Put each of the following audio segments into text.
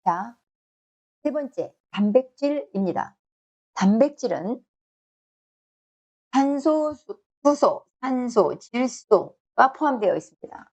자, 세 번째, 단백질입니다. 단백질은 탄소, 수소, 산소, 질소가 포함되어 있습니다.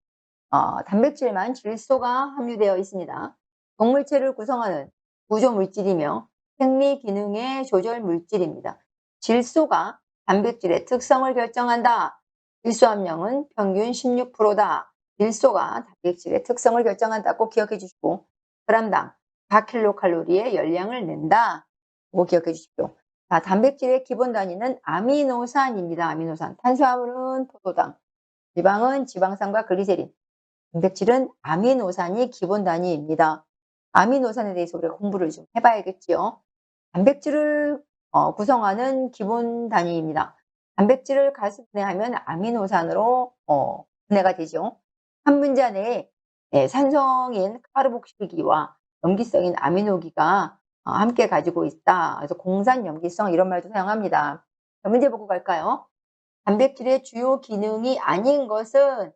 단백질만 질소가 함유되어 있습니다. 동물체를 구성하는 구조 물질이며 생리 기능의 조절 물질입니다. 질소가 단백질의 특성을 결정한다. 질소 함량은 평균 16%다. 질소가 단백질의 특성을 결정한다. 꼭 기억해 주시고 g당 4kcal의 열량을 낸다. 꼭 기억해 주십시오. 자, 단백질의 기본 단위는 아미노산입니다. 아미노산. 탄수화물은 포도당, 지방은 지방산과 글리세린, 단백질은 아미노산이 기본 단위입니다. 아미노산에 대해서 우리가 공부를 좀 해봐야겠지요. 단백질을 구성하는 기본 단위입니다. 단백질을 가스분해하면 아미노산으로 분해가 되죠. 한 분자 내에 산성인 카르복실기와 염기성인 아미노기가 함께 가지고 있다. 그래서 공산 염기성 이런 말도 사용합니다. 자, 문제 보고 갈까요? 단백질의 주요 기능이 아닌 것은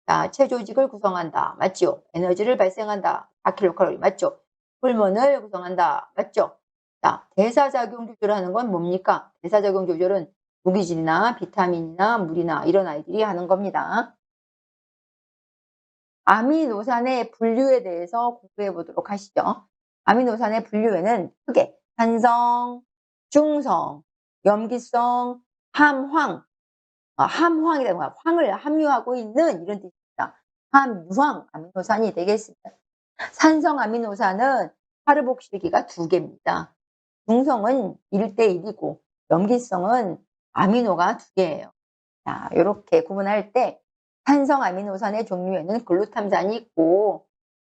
자, 체조직을 구성한다. 맞죠? 에너지를 발생한다. 4kcal 맞죠? 호르몬을 구성한다. 맞죠? 자, 대사작용 조절하는 건 뭡니까? 대사작용 조절은 무기질이나 비타민이나 물이나 이런 아이들이 하는 겁니다. 아미노산의 분류에 대해서 공부해 보도록 하시죠. 아미노산의 분류에는 크게 산성, 중성, 염기성, 함황, 함황이라는 거야. 황을 함유하고 있는 이런 뜻입니다. 함유황 아미노산이 되겠습니다. 산성 아미노산은 카르복실기가 2개입니다. 중성은 1대1이고 염기성은 아미노가 2개예요. 자, 요렇게 구분할 때 산성 아미노산의 종류에는 글루탐산이 있고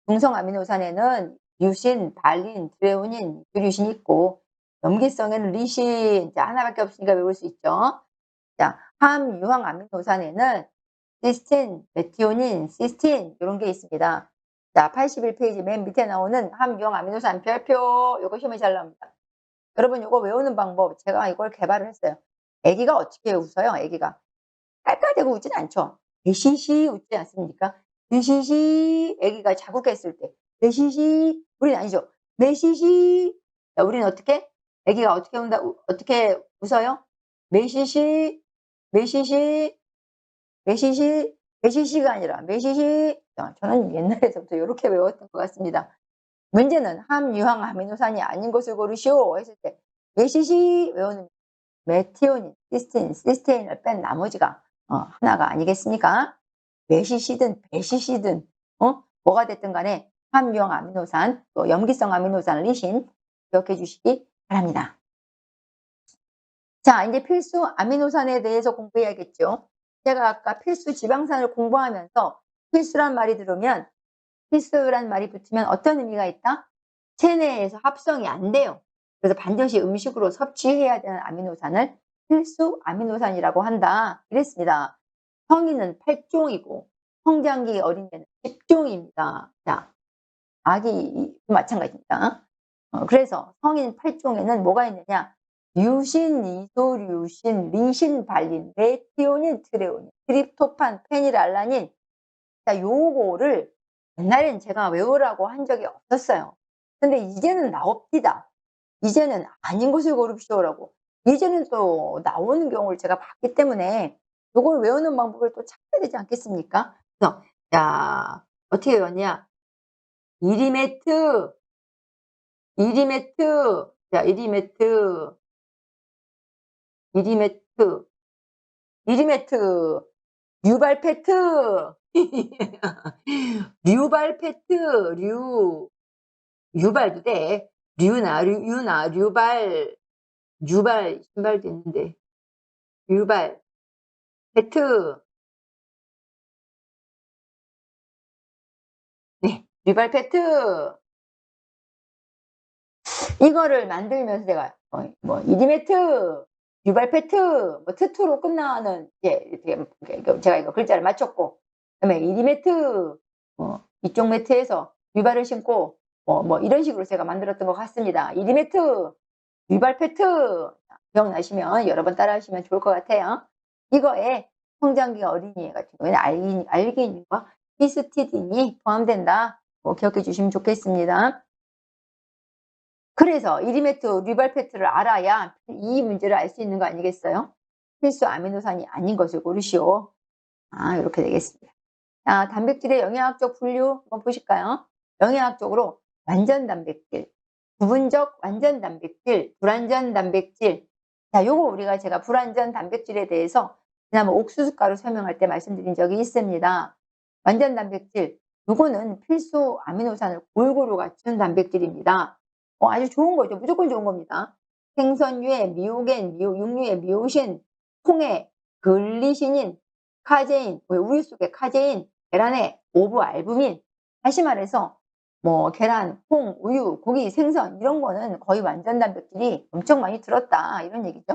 중성 아미노산에는 류신, 발린, 트레오닌, 류신이 있고 염기성에는 리신, 자, 하나밖에 없으니까 외울 수 있죠. 자, 함유황 아미노산에는 시스틴, 메티오닌, 시스틴 이런 게 있습니다. 자, 81페이지 맨 밑에 나오는 함유황 아미노산 별표 요거 시험에 잘 나옵니다. 여러분 요거 외우는 방법 제가 이걸 개발을 했어요. 아기가 어떻게 웃어요? 아기가 깔깔대고 웃진 않죠. 으시시 웃지 않습니까? 으시시 아기가 자국했을 때 으시시 우리는 아니죠. 메시시 자, 우리는 어떻게? 아기가 어떻게 운다 어떻게 웃어요? 메시시 메시시 메시시 메시시가 아니라 메시시 저는 옛날에서부터 이렇게 외웠던 것 같습니다. 문제는 함유황 아미노산이 아닌 것을 고르시오 했을 때 메시시 외우는 메티오닌, 시스틴, 시스테인을 뺀 나머지가 하나가 아니겠습니까? 메시시든 베시시든 뭐가 됐든 간에 함유황 아미노산 또 염기성 아미노산 리신 기억해 주시기 바랍니다. 자, 이제 필수 아미노산에 대해서 공부해야겠죠. 제가 아까 필수 지방산을 공부하면서 필수란 말이 들으면 필수란 말이 붙으면 어떤 의미가 있다? 체내에서 합성이 안 돼요. 그래서 반드시 음식으로 섭취해야 되는 아미노산을 필수 아미노산이라고 한다. 이랬습니다. 성인은 8종이고 성장기 어린이는 10종입니다. 자, 아기 마찬가지입니다. 그래서 성인 8종에는 뭐가 있느냐? 류신, 이소류신, 리신, 발린, 메티오닌, 트레오닌, 트립토판, 페닐알라닌. 자, 요거를 옛날엔 제가 외우라고 한 적이 없었어요. 근데 이제는 나옵니다. 이제는 아닌 것을 고릅시오라고. 이제는 또 나오는 경우를 제가 봤기 때문에 요걸 외우는 방법을 또 찾아야 되지 않겠습니까? 그래서 자, 어떻게 외웠냐? 이리메트, 이리메트, 자, 이리메트, 이리메트, 이리메트, 뉴발페트, 뉴발페트, 유발도 돼. 유나, 유발, 신발도 있는데. 유발, 페트, 네, 유발 페트. 이거를 만들면서 제가 뭐 이디메트, 유발페트, 뭐 트투로 끝나는 이렇게 제가 이거 글자를 맞췄고, 그다음에 이디메트, 이쪽 매트에서 유발을 신고 뭐 이런 식으로 제가 만들었던 것 같습니다. 이디메트, 유발페트 기억나시면 여러 번 따라하시면 좋을 것 같아요. 이거에 성장기 어린이 같은 경우에는 알기닌과 히스티딘이 포함된다. 기억해 주시면 좋겠습니다. 그래서 이리메트, 리발페트를 알아야 이 문제를 알 수 있는 거 아니겠어요? 필수 아미노산이 아닌 것을 고르시오. 이렇게 되겠습니다. 자, 단백질의 영양학적 분류 한번 보실까요? 영양학적으로 완전 단백질, 부분적 완전 단백질, 불완전 단백질. 자, 요거 제가 불완전 단백질에 대해서 지난번 옥수수 가루 설명할 때 말씀드린 적이 있습니다. 완전 단백질, 요거는 필수 아미노산을 골고루 갖춘 단백질입니다. 아주 좋은 거죠. 무조건 좋은 겁니다. 생선류의 미오겐, 육류의 미오신, 콩의 글리시닌, 카제인, 우유 속의 카제인, 계란의 오브알부민. 다시 말해서 계란, 콩, 우유, 고기, 생선 이런 거는 거의 완전 단백질이 엄청 많이 들었다 이런 얘기죠.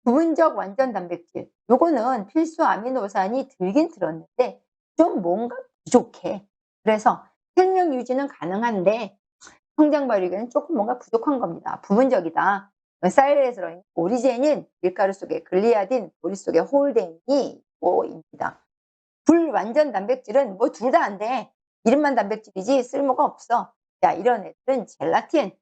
부분적 완전 단백질, 요거는 필수 아미노산이 들긴 들었는데 좀 뭔가 부족해. 그래서 생명 유지는 가능한데 성장 발육에는 조금 뭔가 부족한 겁니다. 부분적이다. 쌀에 들어있는 오리제닌, 밀가루 속의 글리아딘, 보리 속의 홀데인이 입니다. 불완전 단백질은 둘 다 안 돼. 이름만 단백질이지 쓸모가 없어. 자, 이런 애들은 젤라틴,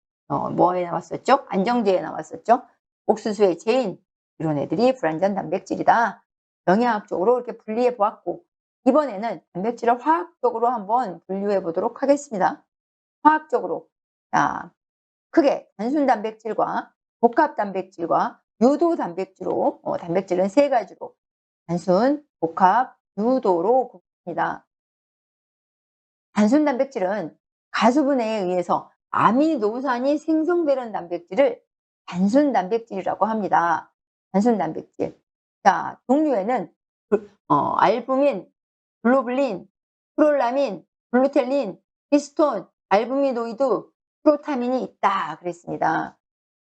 뭐에 나왔었죠? 안정제에 나왔었죠? 옥수수의 제인, 이런 애들이 불완전 단백질이다. 영양학적으로 이렇게 분리해 보았고, 이번에는 단백질을 화학적으로 한번 분류해 보도록 하겠습니다. 화학적으로. 자, 크게 단순 단백질과 복합 단백질과 유도 단백질로, 단백질은 세 가지로 단순, 복합, 유도로 굽습니다. 단순 단백질은 가수분해에 의해서 아미노산이 생성되는 단백질을 단순 단백질이라고 합니다. 단순 단백질. 자, 종류에는 알부민, 글로불린, 프롤라민, 글루텔린, 히스톤, 알부미노이드, 프로타민이 있다 그랬습니다.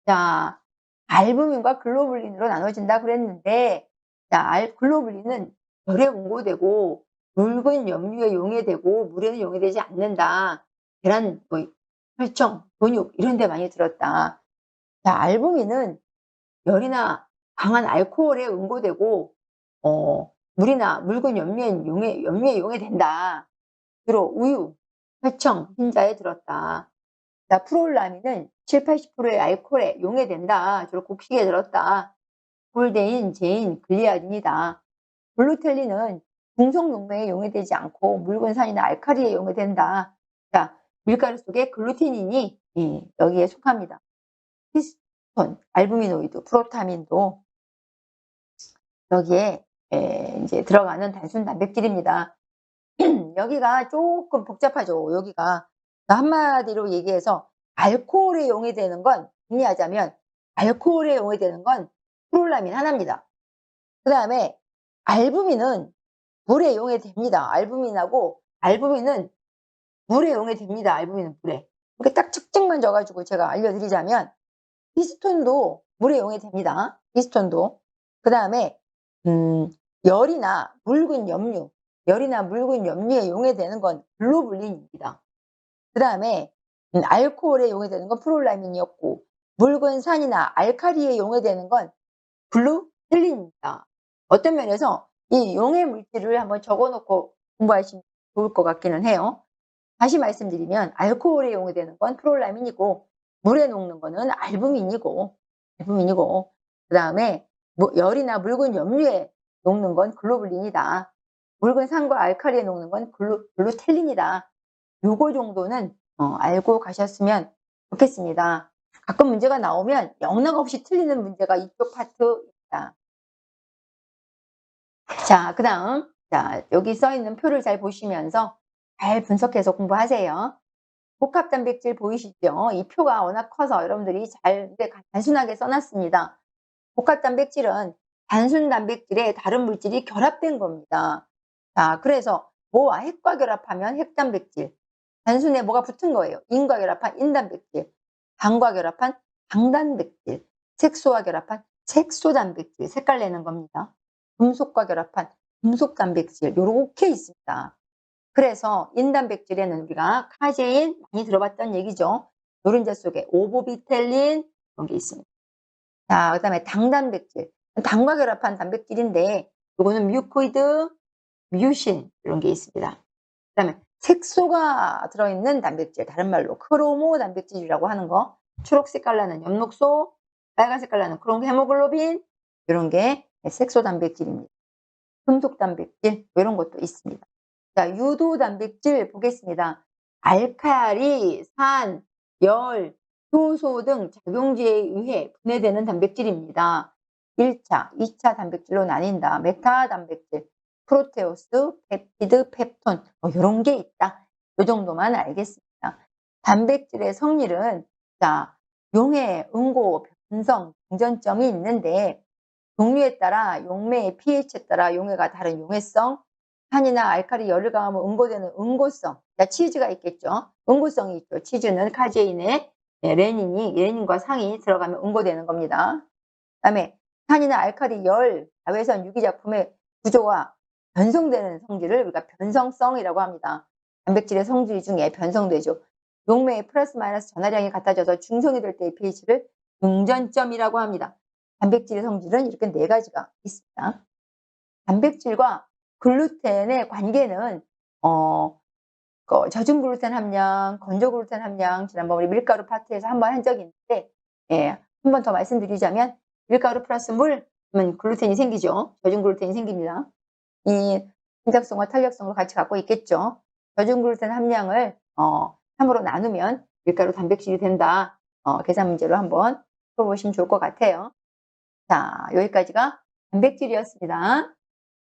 자, 알부민과 글로불린으로 나눠진다 그랬는데, 자, 글로불린은 혈에 응고되고 묽은 염류에 용해되고 물에는 용해되지 않는다. 계란, 혈청, 근육 이런 데 많이 들었다. 자, 알부민은 열이나 강한 알코올에 응고되고 물이나 묽은 염류에 용해된다. 주로 우유, 혈청, 흰자에 들었다. 자, 프롤라민은 70~80%의 알코올에 용해된다. 주로 곡식에 들었다. 홀데인, 제인, 글리아딘이다. 글루텔린은 중성농맥에 용해되지 않고 묽은 산이나 알칼리에 용해된다. 자, 밀가루 속에 글루티닌이 여기에 속합니다. 히스톤, 알부미노이드, 프로타민도 여기에 이제 들어가는 단순 단백질입니다. 여기가 조금 복잡하죠. 여기가 한마디로 얘기해서 알코올에 용해되는 건, 정리하자면 알코올에 용해되는 건 프롤라민 하나입니다. 그 다음에 알부민은 물에 용해됩니다. 알부민은 물에 용해됩니다. 알부민은 물에. 이렇게 딱 측정만 져가지고 제가 알려드리자면 히스톤도 물에 용해됩니다. 히스톤도. 그 다음에 열이나 묽은 염류에 용해되는 건 글로불린입니다. 그 다음에 알코올에 용해되는 건 프롤라민이었고, 묽은 산이나 알칼리에 용해되는 건 글루텔린입니다. 어떤 면에서 이 용해 물질을 한번 적어놓고 공부하시면 좋을 것 같기는 해요. 다시 말씀드리면 알코올에 용해되는 건 프롤라민이고, 물에 녹는 거는 알부민이고, 그 다음에 열이나 묽은 염류에 녹는 건 글로불린이다. 묽은 산과 알칼리에 녹는 건 글루텔린이다. 요거 정도는 알고 가셨으면 좋겠습니다. 가끔 문제가 나오면 영락 없이 틀리는 문제가 이쪽 파트입니다. 자, 그 다음, 자, 여기 써 있는 표를 잘 보시면서 잘 분석해서 공부하세요. 복합 단백질 보이시죠? 이 표가 워낙 커서 여러분들이 단순하게 써놨습니다. 복합 단백질은 단순 단백질에 다른 물질이 결합된 겁니다. 자, 그래서 뭐와 핵과 결합하면 핵단백질, 단순에 뭐가 붙은 거예요. 인과 결합한 인단백질, 당과 결합한 당단백질, 색소와 결합한 색소단백질, 색깔 내는 겁니다. 금속과 결합한 금속단백질, 요렇게 있습니다. 그래서 인단백질에는 우리가 카제인 많이 들어봤던 얘기죠. 노른자 속에 오보비텔린 이런 게 있습니다. 자, 그 다음에 당단백질, 당과 결합한 단백질인데 이거는 뮤코이드, 뮤신 이런 게 있습니다. 그 다음에 색소가 들어있는 단백질, 다른 말로 크로모 단백질이라고 하는 거, 초록색 깔라는 엽록소, 빨간색 깔라는 크롬 헤모글로빈, 이런 게 색소 단백질입니다. 금속 단백질 이런 것도 있습니다. 자, 유도 단백질 보겠습니다. 알칼리, 산, 열, 효소 등 작용지에 의해 분해되는 단백질입니다. 1차, 2차 단백질로 나뉜다. 메타 단백질, 프로테오스, 펩티드, 펩톤 이런 게 있다. 이 정도만 알겠습니다. 단백질의 성질은 자, 용해, 응고, 변성, 공전점이 있는데 종류에 따라 용매의 pH에 따라 용해가 다른 용해성, 산이나 알칼리 열을 가하면 응고되는 응고성, 자, 치즈가 있겠죠. 응고성이 있죠. 치즈는 카제인에 레닌과 상이 들어가면 응고되는 겁니다. 그다음에 산이나 알칼리 열, 자외선 유기작품의 구조와 변성되는 성질을 우리가 변성성이라고 합니다. 단백질의 성질 중에 변성되죠. 용매의 플러스 마이너스 전하량이 같아져서 중성이 될 때의 pH를 중전점이라고 합니다. 단백질의 성질은 이렇게 4가지가 있습니다. 단백질과 글루텐의 관계는 젖은 글루텐 함량, 건조 글루텐 함량, 지난번 우리 밀가루 파트에서 한번 한 적이 있는데, 한 번 더 말씀드리자면 밀가루 플러스 물은 글루텐이 생기죠. 젖은 글루텐이 생깁니다. 이 신작성과 탄력성을 같이 갖고 있겠죠. 젖은 글루텐 함량을 3으로 나누면 밀가루 단백질이 된다. 계산 문제로 한번 풀어보시면 좋을 것 같아요. 자, 여기까지가 단백질이었습니다.